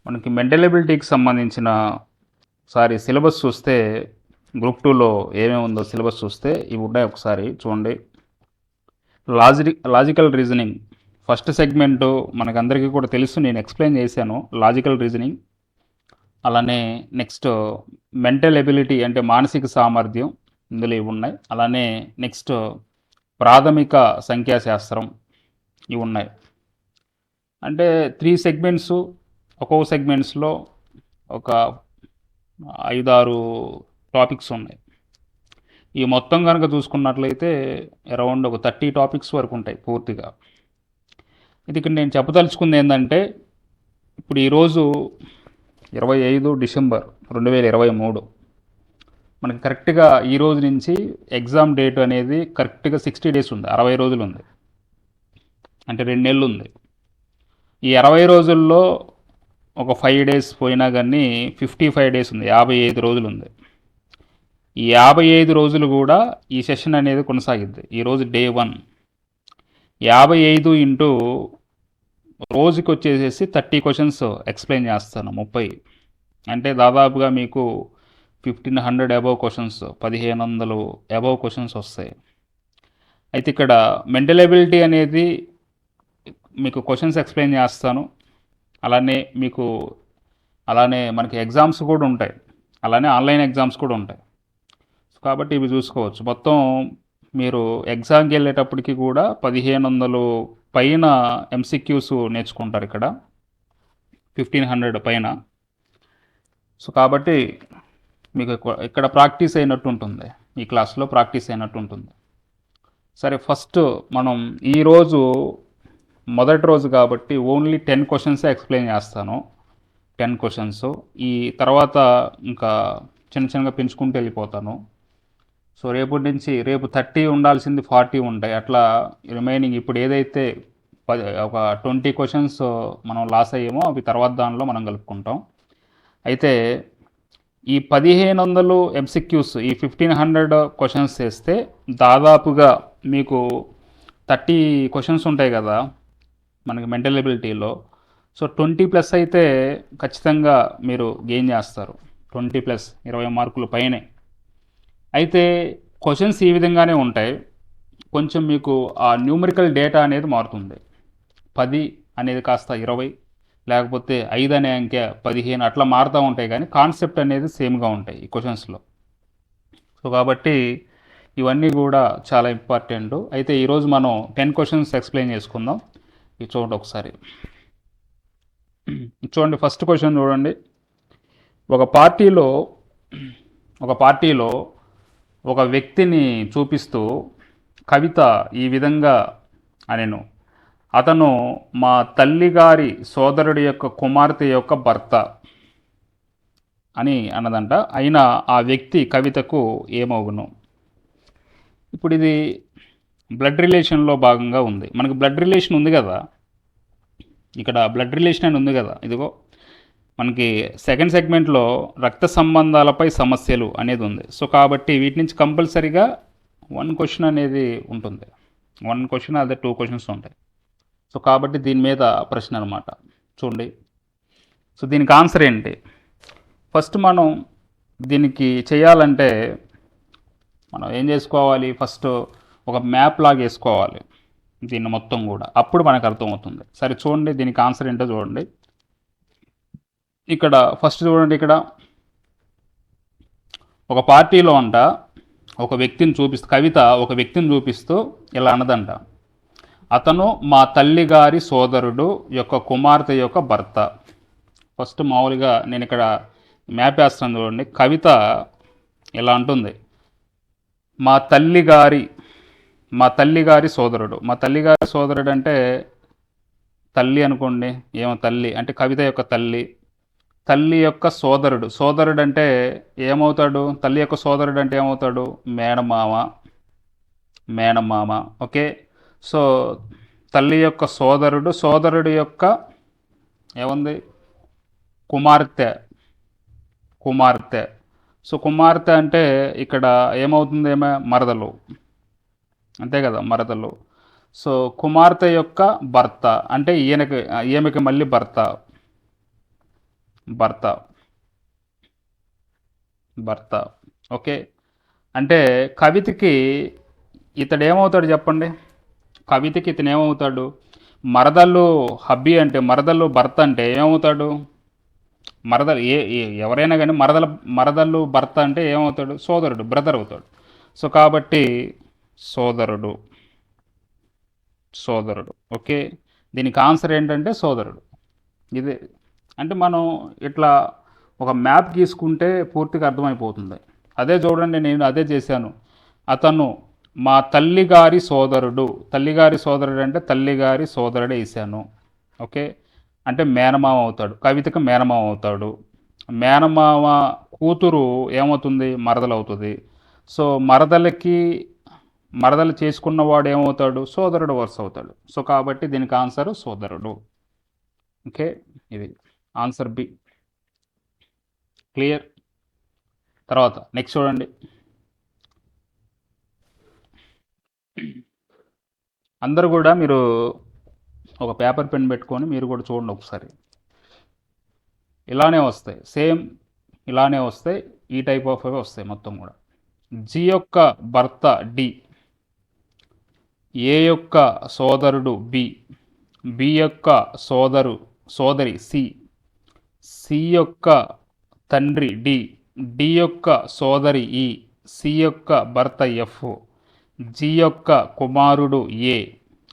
మనకి మెంటల్ ఎబిలిటీకి సంబంధించిన సిలబస్ చూస్తే గ్రూప్ 2లో ఏమేమి ఉందో సిలబస్ చూస్తే ఇవి ఉన్నాయి. ఒకసారి చూడండి. లాజికల్ రీజనింగ్ ఫస్ట్ సెగ్మెంట్ మనకందరికీ కూడా తెలుసు, నేను ఎక్స్ప్లెయిన్ చేశాను లాజికల్ రీజనింగ్. అలానే నెక్స్ట్ మెంటల్ ఎబిలిటీ అంటే మానసిక సామర్థ్యం, ఇందులో ఇవి ఉన్నాయి. అలానే నెక్స్ట్ ప్రాథమిక సంఖ్యాశాస్త్రం, ఇవి ఉన్నాయి. అంటే 3 సెగ్మెంట్స్, ఒక్కొక్క సెగ్మెంట్స్లో ఒక 5-6 టాపిక్స్ ఉన్నాయి. ఈ మొత్తం కనుక చూసుకున్నట్లయితే అరౌండ్ ఒక 30 టాపిక్స్ వరకు ఉంటాయి పూర్తిగా. ఇది ఇక్కడ నేను చెప్పదలుచుకుంది ఏంటంటే, ఇప్పుడు ఈరోజు 25 డిసెంబర్ 2023, మనకి కరెక్ట్గా ఈ రోజు నుంచి ఎగ్జామ్ డేట్ అనేది కరెక్ట్గా 60 డేస్ ఉంది, 60 రోజులు ఉంది, అంటే 2 నెలలు ఉంది. ఈ 60 రోజుల్లో ఒక 5 డేస్ పోయినా కానీ 55 డేస్ ఉంది, 55 రోజులు ఉంది. ఈ 55 రోజులు కూడా ఈ సెషన్ అనేది కొనసాగిద్ది. ఈరోజు డే 1, 55 ఇంటూ రోజుకి వచ్చేసేసి 30 క్వశ్చన్స్ ఎక్స్ప్లెయిన్ చేస్తాను. 30 అంటే దాదాపుగా మీకు 1500 అబవ్ క్వశ్చన్స్, 1500 అబవ్ క్వశ్చన్స్ వస్తాయి. అయితే ఇక్కడ మెంటల్ ఎబిలిటీ అనేది మీకు క్వశ్చన్స్ ఎక్స్ప్లెయిన్ చేస్తాను. అలానే మనకి ఎగ్జామ్స్ కూడా ఉంటాయి, అలానే ఆన్లైన్ ఎగ్జామ్స్ కూడా ఉంటాయి. కాబట్టి ఇవి చూసుకోవచ్చు. మొత్తం మీరు ఎగ్జామ్కి వెళ్ళేటప్పటికి కూడా 1500 పైన ఎంసీక్యూస్ నేర్చుకుంటారు ఇక్కడ, 1500 పైన. సో కాబట్టి మీకు ఇక్కడ ప్రాక్టీస్ అయినట్టు ఉంటుంది, ఈ క్లాస్లో ప్రాక్టీస్ అయినట్టు ఉంటుంది. సరే, ఫస్ట్ మనం ఈరోజు మొదటి రోజు కాబట్టి ఓన్లీ 10 క్వశ్చన్సే ఎక్స్ప్లెయిన్ చేస్తాను. 10 క్వశ్చన్స్. ఈ తర్వాత ఇంకా చిన్నగా పెంచుకుంటూ వెళ్ళిపోతాను. సో రేపు 30 ఉండాల్సింది 40 ఉంటాయి. అట్లా రిమైనింగ్ ఇప్పుడు ఏదైతే ఒక 20 క్వశ్చన్స్ మనం లాస్ అయ్యామో అవి తర్వాత దానిలో మనం కలుపుకుంటాం. అయితే ఈ 1500 ఎంసీక్యూస్, ఈ 1500 క్వశ్చన్స్ చేస్తే దాదాపుగా మీకు 30 క్వశ్చన్స్ ఉంటాయి కదా మనకి మెంటల్ ఎబిలిటీలో. సో 20+ అయితే ఖచ్చితంగా మీరు గెయిన్ చేస్తారు. 20+, 20 మార్కులు పైనే. అయితే క్వశ్చన్స్ ఈ విధంగానే ఉంటాయి. కొంచెం మీకు ఆ న్యూమరికల్ డేటా అనేది మారుతుంది. 10 అనేది కాస్త 20, లేకపోతే 5 అనే అంకె 15, అట్లా మారుతూ ఉంటాయి. కానీ కాన్సెప్ట్ అనేది సేమ్గా ఉంటాయి ఈ క్వశ్చన్స్లో. సో కాబట్టి ఇవన్నీ కూడా చాలా ఇంపార్టెంట్. అయితే ఈరోజు మనం 10 క్వశ్చన్స్ ఎక్స్ప్లెయిన్ చేసుకుందాం. ఇది చూడండి ఒకసారి. చూడండి, ఫస్ట్ క్వశ్చన్ చూడండి. ఒక పార్టీలో ఒక వ్యక్తిని చూపిస్తూ కవిత ఈ విధంగా అనెను: అతను మా తల్లిగారి సోదరుడి యొక్క కుమార్తె యొక్క భర్త అని అన్నదంట. అయినా ఆ వ్యక్తి కవితకు ఏమవును? ఇప్పుడు ఇది బ్లడ్ రిలేషన్లో భాగంగా ఉంది. మనకు బ్లడ్ రిలేషన్ ఉంది కదా, ఇక్కడ బ్లడ్ రిలేషన్ అని ఉంది కదా. ఇదిగో మనకి సెకండ్ సెగ్మెంట్లో రక్త సంబంధాలపై సమస్యలు అనేది ఉంది. సో కాబట్టి వీటి నుంచి కంపల్సరీగా 1 క్వశ్చన్ అనేది ఉంటుంది. 1 క్వశ్చన్ అదే 2 క్వశ్చన్స్ ఉంటాయి. సో కాబట్టి దీని మీద ప్రశ్న అనమాట. చూడండి, సో దీనికి ఆన్సర్ ఏంటి? ఫస్ట్ మనం దీనికి చేయాలంటే మనం ఏం చేసుకోవాలి? ఫస్ట్ ఒక మ్యాప్ లాగా వేసుకోవాలి దీన్ని మొత్తం కూడా, అప్పుడు మనకు అర్థమవుతుంది. సరే చూడండి, దీనికి ఆన్సర్ ఏంటో చూడండి. ఇక్కడ ఫస్ట్ చూడండి, ఇక్కడ ఒక పార్టీలో కవిత ఒక వ్యక్తిని చూపిస్తూ ఇలా అన్నదంట: అతను మా తల్లిగారి సోదరుడు యొక్క కుమార్తె యొక్క భర్త. ఫస్ట్ మామూలుగా నేను ఇక్కడ మ్యాప్ వేస్తాను చూడండి. కవిత ఇలా అంటుంది: మా తల్లిగారి సోదరుడు. మా తల్లిగారి సోదరుడు అంటే తల్లి అనుకోండి. ఏమో తల్లి అంటే కవిత యొక్క తల్లి యొక్క సోదరుడు అంటే ఏమవుతాడు? తల్లి యొక్క సోదరుడు అంటే ఏమవుతాడు? మేనమామ. ఓకే. సో తల్లి యొక్క సోదరుడు యొక్క ఏముంది? కుమార్తె. సో కుమార్తె అంటే ఇక్కడ ఏమవుతుంది? మరదలు, అంతే కదా, మరదలు. సో కుమార్తె యొక్క భర్త అంటే ఈమెకి మళ్ళీ భర్త భర్త భర్త ఓకే. అంటే కవితకి ఇతడు ఏమవుతాడు చెప్పండి. కవితకి ఇతను ఏమవుతాడు? మరదళ్ళు హబ్బీ అంటే మరదళ్ళు భర్త అంటే ఏమవుతాడు? మరదలు ఎవరైనా కానీ మరదళ్ళు భర్త అంటే ఏమవుతాడు? సోదరుడు, బ్రదర్ అవుతాడు. సో కాబట్టి సోదరుడు సోదరుడు ఓకే. దీనికి ఆన్సర్ ఏంటంటే సోదరుడు. ఇదే అంటే మనం ఇట్లా ఒక మ్యాప్ గీసుకుంటే పూర్తిగా అర్థమైపోతుంది. అదే చూడండి, నేను అదే చేశాను. అతను మా తల్లిగారి సోదరుడు. తల్లిగారి సోదరుడు అంటే తల్లిగారి సోదరుడే వేసాను ఓకే. అంటే మేనమామ అవుతాడు, కవితకు మేనమామ అవుతాడు. మేనమామ కూతురు ఏమవుతుంది? మరదలు అవుతుంది. సో మరదలు చేసుకున్నవాడు ఏమవుతాడు? సోదరుడు వరుస అవుతాడు. సో కాబట్టి దీనికి ఆన్సర్ సోదరుడు ఓకే. ఇది ఆన్సర్ బి. క్లియర్. తర్వాత నెక్స్ట్ చూడండి. అందరూ కూడా మీరు ఒక పేపర్ పెన్ పెట్టుకొని మీరు కూడా చూడండి ఒకసారి. ఇలానే వస్తాయి, సేమ్ ఇలానే వస్తాయి. ఈ టైప్ ఆఫ్ వస్తాయి మొత్తం కూడా. జి యొక్క భర్త డి, ఏ యొక్క సోదరుడు బి, బి యొక్క సోదరి సి, సి యొక్క తండ్రి డి, డి యొక్క సోదరి ఈ, సి యొక్క భర్త ఎఫ్, జి యొక్క కుమారుడు ఏ.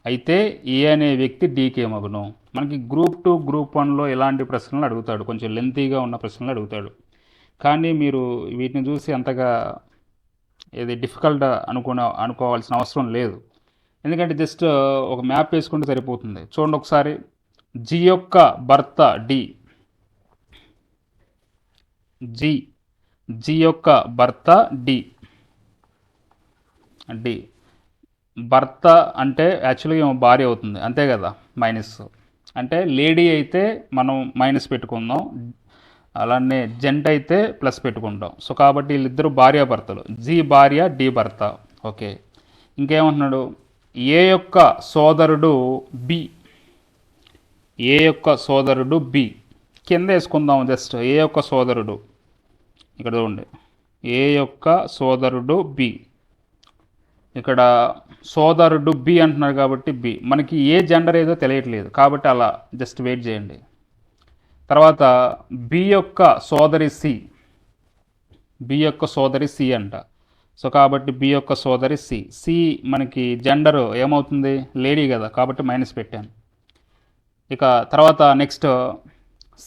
అయితే ఏ అనే వ్యక్తి డీకే మగును. మనకి గ్రూప్ 2 గ్రూప్ 1లో ఇలాంటి ప్రశ్నలు అడుగుతాడు, కొంచెం లెంతీగా ఉన్న ప్రశ్నలు అడుగుతాడు. కానీ మీరు వీటిని చూసి అంతగా ఇది డిఫికల్ట్ అనుకోవాల్సిన అవసరం లేదు. ఎందుకంటే జస్ట్ ఒక మ్యాప్ వేసుకుంటే సరిపోతుంది. చూడండి ఒకసారి. జి యొక్క భర్త డి, జి యొక్క భర్త డి, డి భర్త అంటే యాక్చువల్గా ఏమో భార్య అవుతుంది అంతే కదా, మైనస్. అంటే లేడీ అయితే మనం మైనస్ పెట్టుకుందాం, అలానే జెంట్ అయితే ప్లస్ పెట్టుకుంటాం. సో కాబట్టి వీళ్ళిద్దరు భార్యాభర్తలు, జి భార్య డి భర్త ఓకే. ఇంకేమంటున్నాడు? ఏ యొక్క సోదరుడు బి, ఏ యొక్క సోదరుడు బి. కింద వేసుకుందాం జస్ట్. ఏ యొక్క సోదరుడు, ఇక్కడ చూడండి, ఏ యొక్క సోదరుడు బి. ఇక్కడ సోదరుడు బి అంటున్నారు కాబట్టి బి. మనకి ఏ జెండర్ ఏదో తెలియట్లేదు కాబట్టి అలా జస్ట్ వెయిట్ చేయండి. తర్వాత బి యొక్క సోదరి సి, బి యొక్క సోదరి సి అంట. సో కాబట్టి బి యొక్క సోదరి సి. సి మనకి జెండర్ ఏమవుతుంది? లేడీ కదా, కాబట్టి మైనస్ పెట్టాను. ఇక తర్వాత నెక్స్ట్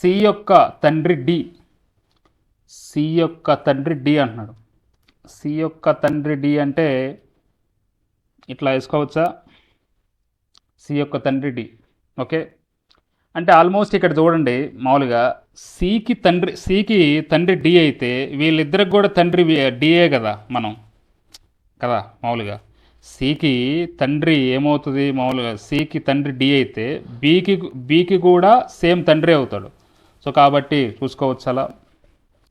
సి యొక్క తండ్రి డి, సి యొక్క తండ్రి డి అంటున్నాడు. సి యొక్క తండ్రి డి అంటే ఇట్లా వేసుకోవచ్చా? సి యొక్క తండ్రి డి ఓకే. అంటే ఆల్మోస్ట్ ఇక్కడ చూడండి, మామూలుగా సికి తండ్రి డి అయితే వీళ్ళిద్దరికి కూడా తండ్రి డిఏ కదా మనం కదా. మామూలుగా సికి తండ్రి ఏమవుతుంది? మామూలుగా సికి తండ్రి డి అయితే బీకి కూడా సేమ్ తండ్రి అవుతాడు. సో కాబట్టి చూసుకోవచ్చు అలా.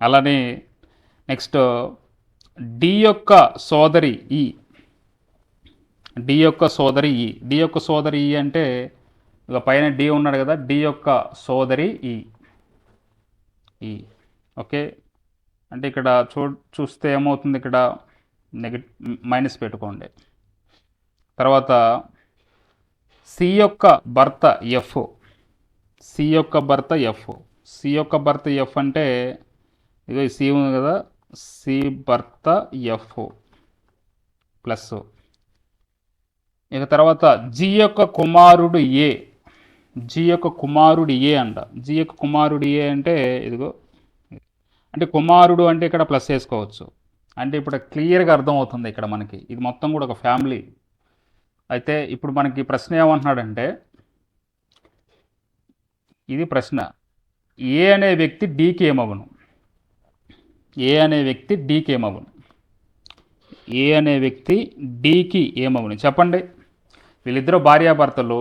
అలానే నెక్స్ట్ డి యొక్క సోదరి ఈ, డి యొక్క సోదరి ఈ. డి యొక్క సోదరి ఈ అంటే ఇక పైన డి ఉన్నాడు కదా, డి యొక్క సోదరి ఈ, ఈ ఓకే. అంటే ఇక్కడ చూస్తే ఏమవుతుంది? ఇక్కడ మైనస్ పెట్టుకోండి. తర్వాత సి యొక్క భర్త ఎఫ్, సి యొక్క భర్త ఎఫ్. సి యొక్క భర్త ఎఫ్ అంటే ఇక సి ఉంది కదా, సి భర్త ఎఫ్ ప్లస్. ఇక తర్వాత జి యొక్క కుమారుడు ఏ, జి యొక్క కుమారుడు ఏ అంట. జి యొక్క కుమారుడు ఏ అంటే ఇదిగో, అంటే కుమారుడు అంటే ఇక్కడ ప్లస్ వేసుకోవచ్చు. అంటే ఇప్పుడు క్లియర్గా అర్థమవుతుంది ఇక్కడ మనకి ఇది మొత్తం కూడా ఒక ఫ్యామిలీ. అయితే ఇప్పుడు మనకి ప్రశ్న ఏమంటున్నాడంటే, ఇది ప్రశ్న, ఏ అనే వ్యక్తి డీకి ఏమవును? ఏ అనే వ్యక్తి డీకి ఏమవును? ఏ అనే వ్యక్తి డీకి ఏమవును చెప్పండి. వీళ్ళిద్దరు భార్యాభర్తలు,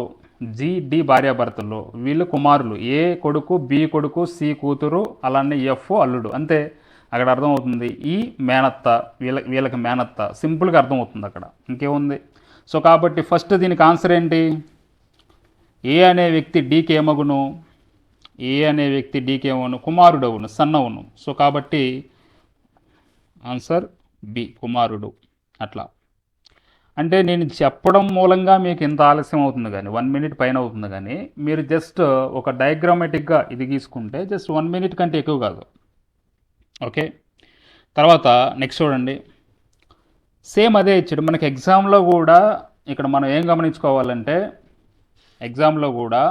జి డి భార్యాభర్తలు, వీళ్ళు కుమారులు, ఏ కొడుకు బి కొడుకు సి కూతురు, అలానే ఎఫ్ అల్లుడు. అంతే, అక్కడ అర్థమవుతుంది. ఈ మేనత్త, వీళ్ళకి మేనత్త, సింపుల్గా అర్థమవుతుంది అక్కడ, ఇంకేముంది. సో కాబట్టి ఫస్ట్ దీనికి ఆన్సర్ ఏంటి? ఏ అనే వ్యక్తి డీకి ఏమగును? ఏ అనే వ్యక్తి డీకి ఏమవును? కుమారుడు అవును, సన్ అవును. సో కాబట్టి ఆన్సర్ బి, కుమారుడు. అట్లా అంటే నేను చెప్పడం మూలంగా మీకు ఇంత ఆలస్యం అవుతుంది కానీ 1 మినిట్ పైన అవుతుంది కానీ మీరు జస్ట్ ఒక డయాగ్రామేటిక్గా ఇది గీసుకుంటే జస్ట్ 1 మినిట్ కంటే ఎక్కువ కాదు. ఓకే, తర్వాత నెక్స్ట్ చూడండి. సేమ్ అదే ఇచ్చాడు మనకి ఎగ్జామ్లో కూడా. ఇక్కడ మనం ఏం గమనించుకోవాలంటే ఎగ్జామ్లో కూడా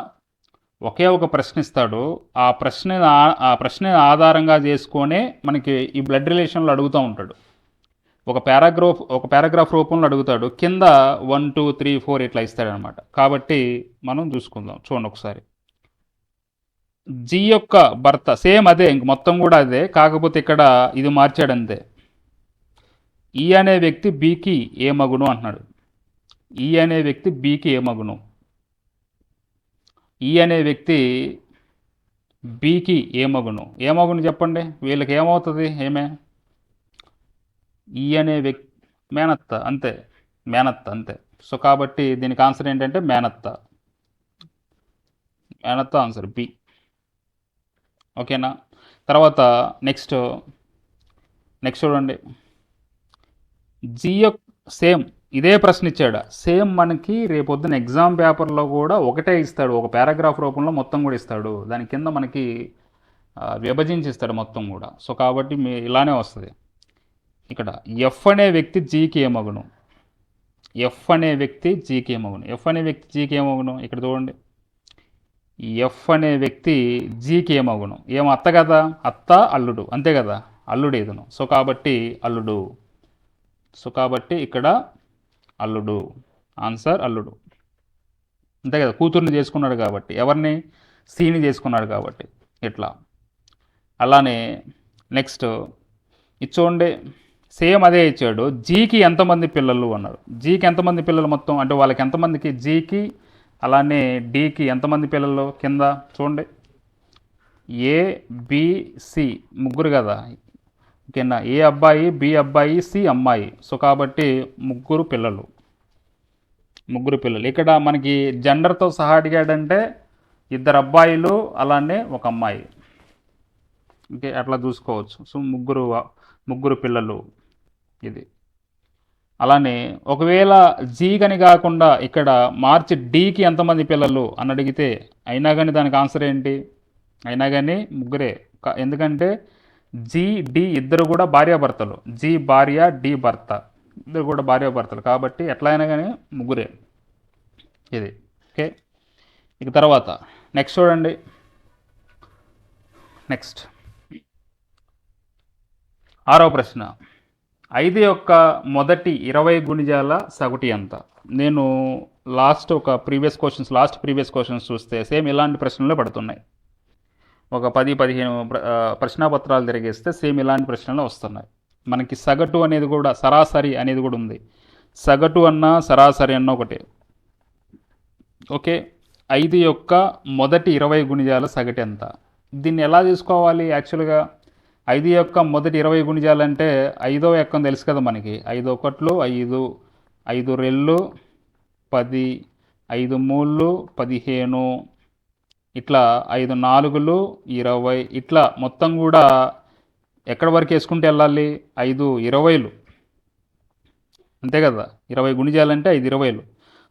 ఒకే ఒక ప్రశ్న ఇస్తాడు. ఆ ప్రశ్న ఆధారంగా చేసుకొనే మనకి ఈ బ్లడ్ రిలేషన్లో అడుగుతూ ఉంటాడు. ఒక పారాగ్రాఫ్ రూపంలో అడుగుతాడు, కింద 1 2 3 4 ఇట్లా ఇస్తాడనమాట. కాబట్టి మనం చూసుకుందాం. చూడండి ఒకసారి. జి యొక్క భర్త సేమ్ అదే, ఇంక మొత్తం కూడా అదే, కాకపోతే ఇక్కడ ఇది మార్చాడు అంతే. ఈ అనే వ్యక్తి బికి ఏ మగును అంటున్నాడు. ఈ అనే వ్యక్తి బికి ఏ మగును. ఈ అనే వ్యక్తి బికి ఏ మగును. ఏ మగును చెప్పండి, వీళ్ళకి ఏమవుతుంది? ఏమే ఈ అనే వ్యక్తి మేనత్త, అంతే, మేనత్త అంతే. సో కాబట్టి దీనికి ఆన్సర్ ఏంటంటే మేనత్త. మేనత్త ఆన్సర్ బి. ఓకేనా? తర్వాత నెక్స్ట్ చూడండి. జియో సేమ్ ఇదే ప్రశ్న ఇచ్చాడు. సేమ్ మనకి రేపొద్దున ఎగ్జామ్ పేపర్లో కూడా ఒకటే ఇస్తాడు, ఒక పారాగ్రాఫ్ రూపంలో మొత్తం కూడా ఇస్తాడు. దాని కింద మనకి విభజించి ఇస్తాడు మొత్తం కూడా. సో కాబట్టి ఇలానే వస్తుంది. ఇక్కడ ఎఫ్ అనే వ్యక్తి జీకి ఏమగును. ఎఫ్ అనే వ్యక్తి జీకి ఏమగును. ఎఫ్ అనే వ్యక్తి జీకి ఏమగును. ఇక్కడ చూడండి, ఎఫ్ అనే వ్యక్తి జీకి ఏమగును. ఏమో అత్త కదా, అత్త అల్లుడు అంతే కదా, అల్లుడు ఏదను. సో కాబట్టి అల్లుడు. సో కాబట్టి ఇక్కడ అల్లుడు, ఆన్సర్ అల్లుడు అంతే కదా. కూతుర్ని చేసుకున్నాడు కాబట్టి, ఎవరిని? సీని చేసుకున్నాడు కాబట్టి ఇట్లా. అలానే నెక్స్ట్ ఇది చూడండి, సేమ్ అదే ఇచ్చాడు. జీకి ఎంతమంది పిల్లలు అన్నారు. జీకి ఎంతమంది పిల్లలు మొత్తం అంటే వాళ్ళకి ఎంతమందికి? జీకి అలానే డీకి ఎంతమంది పిల్లలు? కింద చూడండి, ఏ బి సి ముగ్గురు కదా. ఓకేనా? ఏ అబ్బాయి, బి అబ్బాయి, సి అమ్మాయి. సో కాబట్టి ముగ్గురు పిల్లలు. ఇక్కడ మనకి జెండర్తో సహా అడిగాడంటే 2 అబ్బాయిలు అలానే 1 అమ్మాయి. ఓకే, అట్లా చూసుకోవచ్చు. సో ముగ్గురు పిల్లలు ఇది. అలానే ఒకవేళ జీ అని కాకుండా ఇక్కడ మార్చి డీకి ఎంతమంది పిల్లలు అని అడిగితే అయినా కానీ దానికి ఆన్సర్ ఏంటి? అయినా కానీ ముగ్గురే. ఎందుకంటే జీ డి ఇద్దరు కూడా భార్యాభర్తలు. జీ భార్య, డి భర్త, ఇద్దరు కూడా భార్యాభర్తలు. కాబట్టి ఎట్లా అయినా కానీ ముగ్గురే ఇది. ఓకే, ఇక తర్వాత నెక్స్ట్ చూడండి. నెక్స్ట్ 6వ ప్రశ్న. 5 యొక్క మొదటి 20 గుణిజాల సగటు ఎంత? నేను లాస్ట్ ప్రీవియస్ క్వశ్చన్స్ చూస్తే సేమ్ ఇలాంటి ప్రశ్నలే పడుతున్నాయి. ఒక 10-15 ప్రశ్నాపత్రాలు తిరిగేస్తే సేమ్ ఇలాంటి ప్రశ్నలు వస్తున్నాయి. మనకి సగటు అనేది కూడా, సరాసరి అనేది కూడా ఉంది. సగటు అన్న సరాసరి అన్న ఒకటే. ఓకే, 5 యొక్క మొదటి 20 గుణిజాల సగటు ఎంత? దీన్ని ఎలా తీసుకోవాలి? యాక్చువల్గా 5 యొక్క మొదటి 20 గుణిజాలంటే 5వ ఎక్కం తెలుసు కదా మనకి. 5 ఒకట్లు 5, 5 రెళ్ళు 10, 5 మూళ్ళు 15, ఇట్లా 5 నాలుగులు 20, ఇట్లా మొత్తం కూడా ఎక్కడి వరకు వేసుకుంటే వెళ్ళాలి? 5 20లు అంతే కదా. 20 గుణిజాలంటే 5 20లు.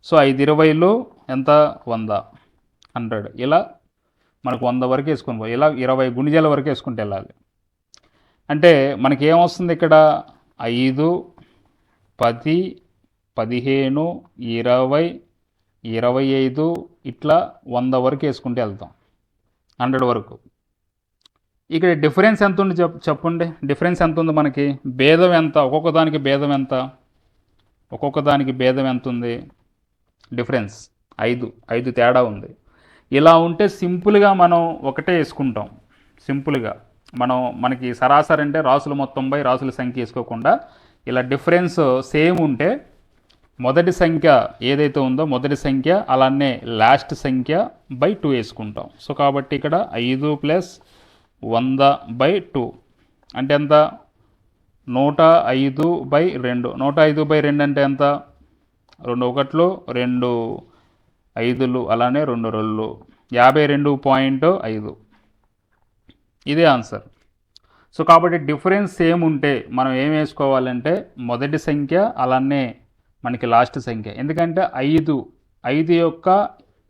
సో 5 20లు ఎంత? 100, 100. ఇలా మనకు 100 వరకు వేసుకొని పోయి ఇలా 20 గుణిజాల వరకు వేసుకుంటే వెళ్ళాలి. అంటే మనకి ఏమొస్తుంది ఇక్కడ? 5, 10, 15, 20, 25 ఇట్లా 100 వరకు వేసుకుంటే వెళ్తాం, 100 వరకు. ఇక్కడ డిఫరెన్స్ ఎంత ఉంది చెప్పండి. డిఫరెన్స్ ఎంత ఉంది మనకి? భేదం ఎంత? ఒక్కొక్క దానికి భేదం ఎంత ఉంది? డిఫరెన్స్ 5 తేడా ఉంది. ఇలా ఉంటే సింపుల్గా మనం ఒకటే వేసుకుంటాం. సింపుల్గా మనకి సరాసరి అంటే రాసుల మొత్తం బై రాసుల సంఖ్య వేసుకోకుండా ఇలా డిఫరెన్స్ సేమ్ ఉంటే మొదటి సంఖ్య ఏదైతే ఉందో మొదటి సంఖ్య అలానే లాస్ట్ సంఖ్య బై 2 వేసుకుంటాం. సో కాబట్టి ఇక్కడ 5 + 100/2 అంటే ఎంత? 105/2. 105/2 అంటే ఎంత? 2 ఒకట్లు 2 ఐదులు అలానే 2 2లు 52.5 ఇదే ఆన్సర్. సో కాబట్టి డిఫరెన్స్ సేమ్ ఉంటే మనం ఏం వేసుకోవాలంటే మొదటి సంఖ్య అలానే మనకి లాస్ట్ సంఖ్య. ఎందుకంటే 5 యొక్క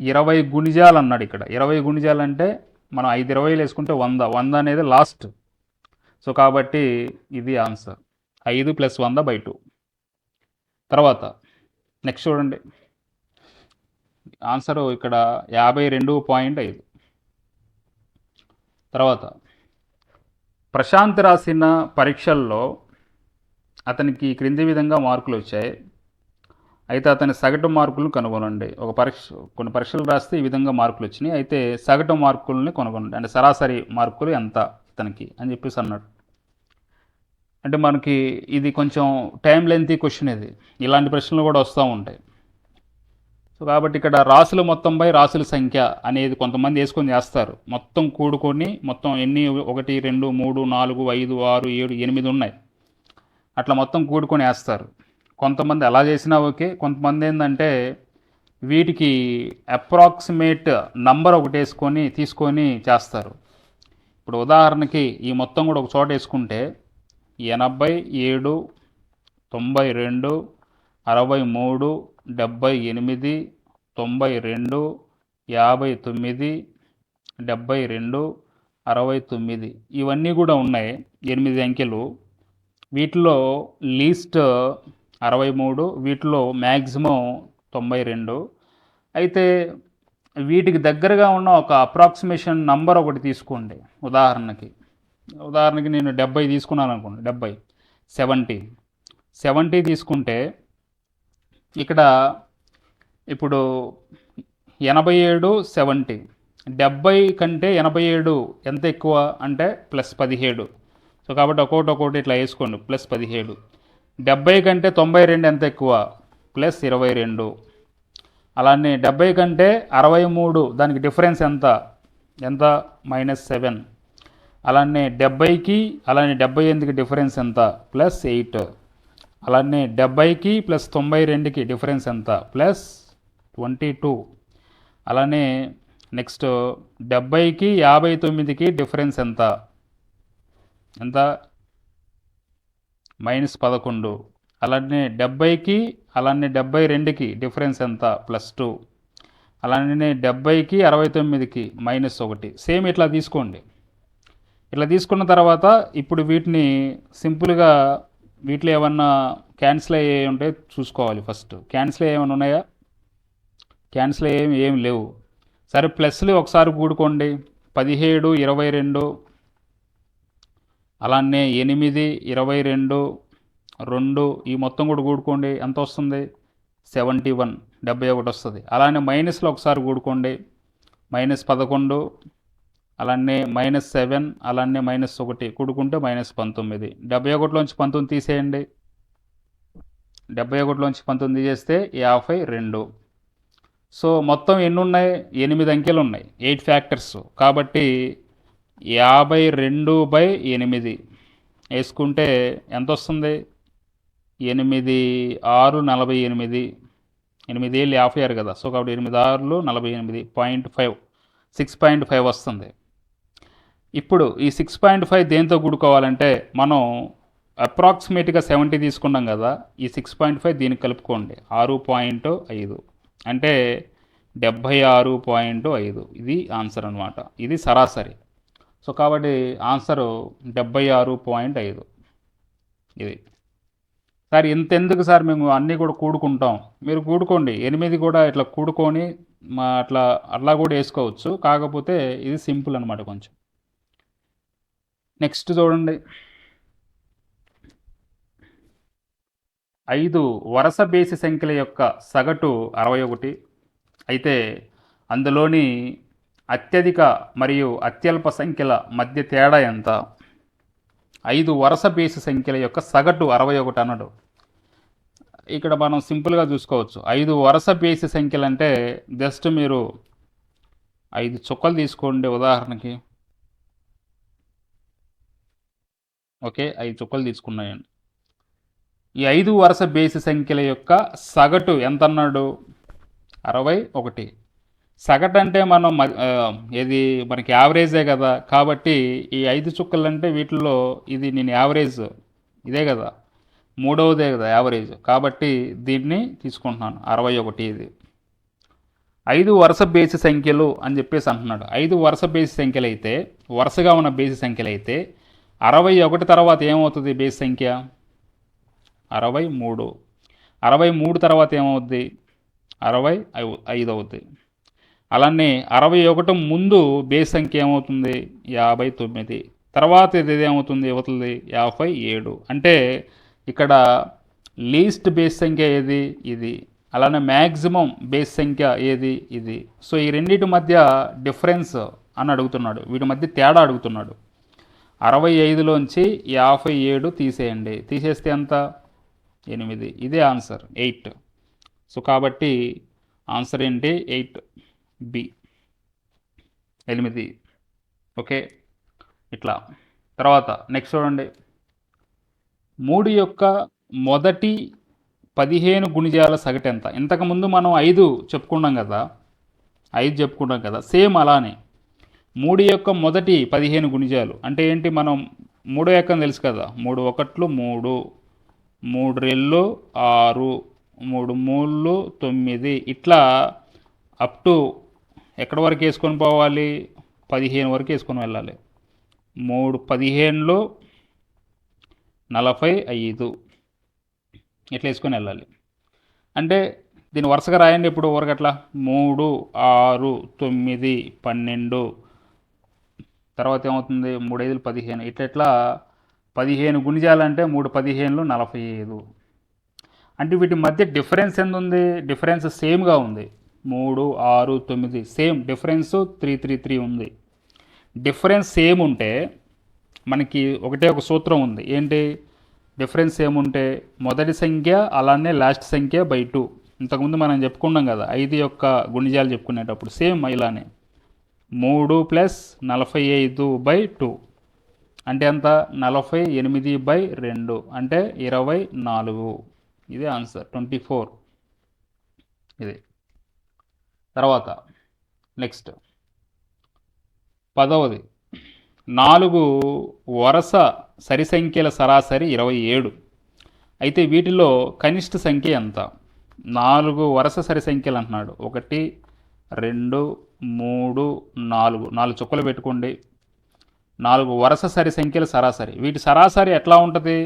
20 గుణిజాలు అన్నాడు ఇక్కడ. 20 గుణిజాలు అంటే మనం 5 20లు వేసుకుంటే 100 అనేది లాస్ట్. సో కాబట్టి ఇది ఆన్సర్ 5 + 100/2. తర్వాత నెక్స్ట్ చూడండి, ఆన్సరు ఇక్కడ 52.5. తర్వాత ప్రశాంత్ రాసిన పరీక్షల్లో అతనికి క్రింది విధంగా మార్కులు వచ్చాయి. అయితే అతని సగటు మార్కులను కనుగొనండి. కొన్ని పరీక్షలు రాస్తే ఈ విధంగా మార్కులు వచ్చినాయి. అయితే సగటు మార్కుల్ని కనుగొనండి, అంటే సరాసరి మార్కులు ఎంత అతనికి అని చెప్పేసి అన్నాడు. అంటే మనకి ఇది కొంచెం టైం లెంతీ క్వశ్చన్. ఇలాంటి ప్రశ్నలు కూడా వస్తూ ఉంటాయి. సో కాబట్టి ఇక్కడ రాసుల మొత్తంపై రాసుల సంఖ్య అనేది కొంతమంది వేసుకొని చేస్తారు. మొత్తం కూడుకొని మొత్తం ఎన్ని 1 2 3 4 5 6 7 8 ఉన్నాయి, అట్లా మొత్తం కూడుకొని వేస్తారు. కొంతమంది అలా చేసినా ఓకే. కొంతమంది ఏంటంటే వీటికి అప్రాక్సిమేట్ నంబర్ ఒకటి తీసుకొని చేస్తారు. ఇప్పుడు ఉదాహరణకి ఈ మొత్తం కూడా ఒక చోట వేసుకుంటే 87, 92, 63, 78, 92, 59, 72, 69 ఇవన్నీ కూడా ఉన్నాయి 8 అంకెలు. వీటిలో లీస్ట్ 63, వీటిలో మ్యాక్సిమం 92. అయితే వీటికి దగ్గరగా ఉన్న ఒక అప్రాక్సిమేషన్ నంబర్ ఒకటి తీసుకోండి. ఉదాహరణకి నేను 70 తీసుకున్నాను అనుకోండి. 70 తీసుకుంటే ఇక్కడ ఇప్పుడు 87, 70. 70 కంటే 87 ఎంత ఎక్కువ అంటే +17. సో కాబట్టి ఒక్కొక్కటి ఇట్లా వేసుకోండి, +17. 70 కంటే 92 ఎంత ఎక్కువ, +22. అలానే 70 కంటే 63 దానికి డిఫరెన్స్ ఎంత -7. అలానే 70కి 78కి డిఫరెన్స్ ఎంత, +8. అలానే 70కి +92కి డిఫరెన్స్ ఎంత, +22. అలానే నెక్స్ట్ 70కి 59కి డిఫరెన్స్ ఎంత -11. అలానే 70కి 72కి డిఫరెన్స్ ఎంత, +2. అలానే 70కి 69కి -1. సేమ్ ఇట్లా తీసుకోండి. ఇట్లా తీసుకున్న తర్వాత ఇప్పుడు వీటిని సింపుల్గా వీటిలో ఏమన్నా క్యాన్సిల్ అయ్యే ఉంటే చూసుకోవాలి. ఫస్ట్ క్యాన్సిల్ ఏమైనా ఉన్నాయా? క్యాన్సిల్ ఏం లేవు. సరే, ప్లస్లు ఒకసారి కూడుకోండి. 17, 22, అలానే 8, 22, 2 ఈ మొత్తం కూడా కూడుకోండి. ఎంత వస్తుంది? 71 వస్తుంది. అలానే మైనస్లో ఒకసారి కూడుకోండి. -11, అలానే -7, అలానే -1 కూడుకుంటే -19. 71లోంచి 19 తీసేయండి. 71లోంచి 19 తీసేస్తే 52. సో మొత్తం ఎన్ని ఉన్నాయి? 8 అంకెలు ఉన్నాయి, 8 ఫ్యాక్టర్స్. కాబట్టి 52/8 వేసుకుంటే ఎంత వస్తుంది? 8 6 48. 8 ఏళ్ళు 56 కదా. సో కాబట్టి 8 6 48.5, 6.5 వస్తుంది. ఇప్పుడు ఈ 6.5 దేంతో కూడుకోవాలంటే మనం అప్రాక్సిమేట్గా 70 తీసుకున్నాం కదా, ఈ 6.5 దీనికి కలుపుకోండి. 6.5 అంటే 76.5. ఇది ఆన్సర్ అనమాట. ఇది సరాసరి. సో కాబట్టి ఆన్సరు 76.5. ఇది సార్ ఇంతెందుకు సార్, మేము అన్నీ కూడా కూడుకుంటాం. మీరు కూడుకోండి, 8 కూడా ఇట్లా కూడుకొని అట్లా కూడా వేసుకోవచ్చు. కాకపోతే ఇది సింపుల్ అనమాట కొంచెం. నెక్స్ట్ చూడండి, 5 వరుస బేసి సంఖ్యల యొక్క సగటు 61. అయితే అందులోని అత్యధిక మరియు అత్యల్ప సంఖ్యల మధ్య తేడా ఎంత? 5 వరుస బేసి సంఖ్యల యొక్క సగటు 61 అన్నాడు. ఇక్కడ మనం సింపుల్గా చూసుకోవచ్చు. 5 వరుస బేసి సంఖ్యలు అంటే జస్ట్ మీరు 5 చుక్కలు తీసుకోండి ఉదాహరణకి. ఓకే, 5 చుక్కలు తీసుకున్నాయండి. ఈ 5 వరుస బేసి సంఖ్యల యొక్క సగటు ఎంత అన్నాడు? 61. సగటు అంటే మనం ఇది మనకి యావరేజే కదా, కాబట్టి ఈ 5 చుక్కలు అంటే వీటిల్లో ఇది నేను యావరేజ్ ఇదే కదా, మూడవదే కదా యావరేజ్, కాబట్టి దీన్ని తీసుకుంటున్నాను 61. ఇది 5 వరుస బేసి సంఖ్యలు అని చెప్పేసి అంటున్నాడు. 5 వరుస బేసి సంఖ్యలు అయితే, వరుసగా ఉన్న బేసి సంఖ్యలు అయితే 61 తర్వాత ఏమవుతుంది బేసి సంఖ్య? 63. 63 తర్వాత ఏమవుద్ది? 65 అవుద్ది. అలానే 61 ముందు బేస్ సంఖ్య ఏమవుతుంది? 59. తర్వాత ఇది ఏమవుతుంది? అవుతుంది 57. అంటే ఇక్కడ లీస్ట్ బేస్ సంఖ్య ఏది? ఇది. అలానే మ్యాక్సిమం బేస్ సంఖ్య ఏది? ఇది. సో ఈ రెండింటి మధ్య డిఫరెన్స్ అని అడుగుతున్నాడు, వీటి మధ్య తేడా అడుగుతున్నాడు. 65లోంచి 57 తీసేయండి, తీసేస్తే ఎంత? 8. ఇదే ఆన్సర్ 8. సో కాబట్టి ఆన్సర్ ఏంటి? 8 బి, 8. ఓకే, ఇట్లా. తర్వాత నెక్స్ట్ చూడండి. 3 యొక్క మొదటి 15 గుణిజాల సగటు ఎంత? ఇంతకుముందు మనం 5 చెప్పుకున్నాం కదా, సేమ్ అలానే 3 యొక్క మొదటి 15 గుణిజాలు అంటే ఏంటి? మనం 3 ఎక్కని తెలుసు కదా, 3 1 3, 3 2 6, 3 3 9, ఇట్లా అప్ టు ఎక్కడి వరకు వేసుకొని పోవాలి? 15 వరకు వేసుకొని వెళ్ళాలి. 3 15 45 ఇట్లా వేసుకొని వెళ్ళాలి. అంటే దీన్ని వరుసగా రాయండి. ఇప్పుడు ఊరగట్లా 3 6 9 12, తర్వాత ఏమవుతుంది? 3 5 15, ఇట్లా 15 గుణిజాలంటే 3 15 45. అంటే వీటి మధ్య డిఫరెన్స్ ఎంత ఉంది? డిఫరెన్స్ సేమ్గా ఉంది. 3 6 9 సేమ్, డిఫరెన్స్ 3 ఉంది. డిఫరెన్స్ సేమ్ ఉంటే మనకి ఒకటే ఒక సూత్రం ఉంది. ఏంటి డిఫరెన్స్ ఏముంటే? మొదటి సంఖ్య అలానే లాస్ట్ సంఖ్య బై 2. ఇంతకుముందు మనం చెప్పుకున్నాం కదా 5 యొక్క గుణిజాలు చెప్పుకునేటప్పుడు, సేమ్ ఇలానే 3 + 45/2 అంటే ఎంత? 48/2 అంటే 24. ఇదే ఆన్సర్ 24. ఇది. తర్వాత నెక్స్ట్ 10వది. 4 వరుస సరి సంఖ్యల సరాసరి 27. అయితే వీటిలో కనిష్ట సంఖ్య ఎంత? 4 వరుస సరి సంఖ్యలు అంటున్నాడు. 1 2 3 4, 4 చుక్కలు పెట్టుకోండి. 4 వరుస సరి సంఖ్యల సరాసరి. వీటి సరాసరి ఎట్లా ఉంటుంది?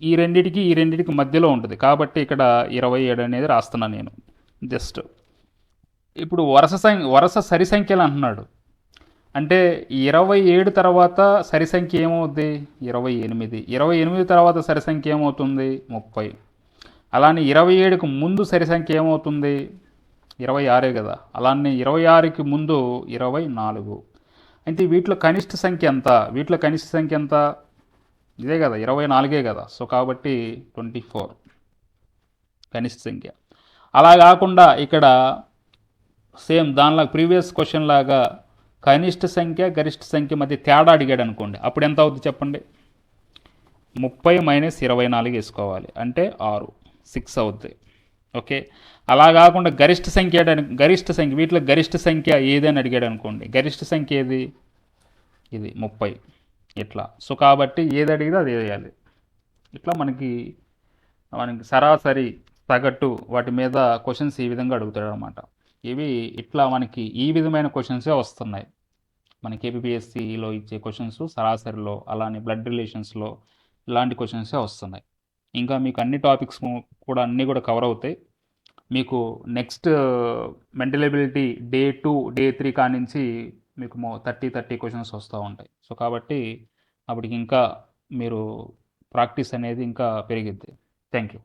ఈ రెండిటికి మధ్యలో ఉంటుంది, కాబట్టి ఇక్కడ 27 అనేది రాస్తున్నాను నేను జస్ట్. ఇప్పుడు వరుస సరి సంఖ్యలు అంటున్నాడు అంటే 27 తర్వాత సరి సంఖ్య ఏమవుద్ది? 28. 28 తర్వాత సరి సంఖ్య ఏమవుతుంది? 30. అలానే 27కి ముందు సరి సంఖ్య ఏమవుతుంది? 26 కదా. అలానే 26కి ముందు 24. అయితే వీటిలో కనిష్ట సంఖ్య ఎంత? ఇదే కదా, 24 కదా. సో కాబట్టి 24 కనిష్ట సంఖ్య. అలా కాకుండా ఇక్కడ సేమ్ దానిలో ప్రీవియస్ క్వశ్చన్ లాగా కనిష్ట సంఖ్య గరిష్ట సంఖ్య మధ్య తేడా అడిగాడు అనుకోండి, అప్పుడు ఎంత అవుతుంది చెప్పండి? 30 - 24 వేసుకోవాలి, అంటే 6 అవుద్ది. ఓకే, అలా కాకుండా గరిష్ట సంఖ్య వీటిలో గరిష్ట సంఖ్య ఏదని అడిగాడు అనుకోండి, గరిష్ట సంఖ్య ఏది? ఇది 30. ఇట్లా. సో కాబట్టి ఏది అడిగితే అది వేయాలి. ఇట్లా మనకి సరాసరి సగటు వాటి మీద క్వశ్చన్స్ ఈ విధంగా అడుగుతాడు అనమాట. ఇవి ఇట్లా మనకి ఈ విధమైన క్వశ్చన్సే వస్తున్నాయి మనకి ఏపీఎస్సిలో ఇచ్చే క్వశ్చన్స్, సరాసరిలో అలానే బ్లడ్ రిలేషన్స్లో ఇలాంటి క్వశ్చన్సే వస్తున్నాయి. ఇంకా మీకు అన్ని టాపిక్స్ కూడా అన్నీ కూడా కవర్ అవుతాయి. మీకు next mental ability day 2 day 3 కానించి మీకు 30 క్వశ్చన్స్ వస్తూ ఉంటాయి. సో కాబట్టి అప్పటికి ఇంకా మీరు ప్రాక్టీస్ అనేది ఇంకా పెరిగిద్ది. Thank you.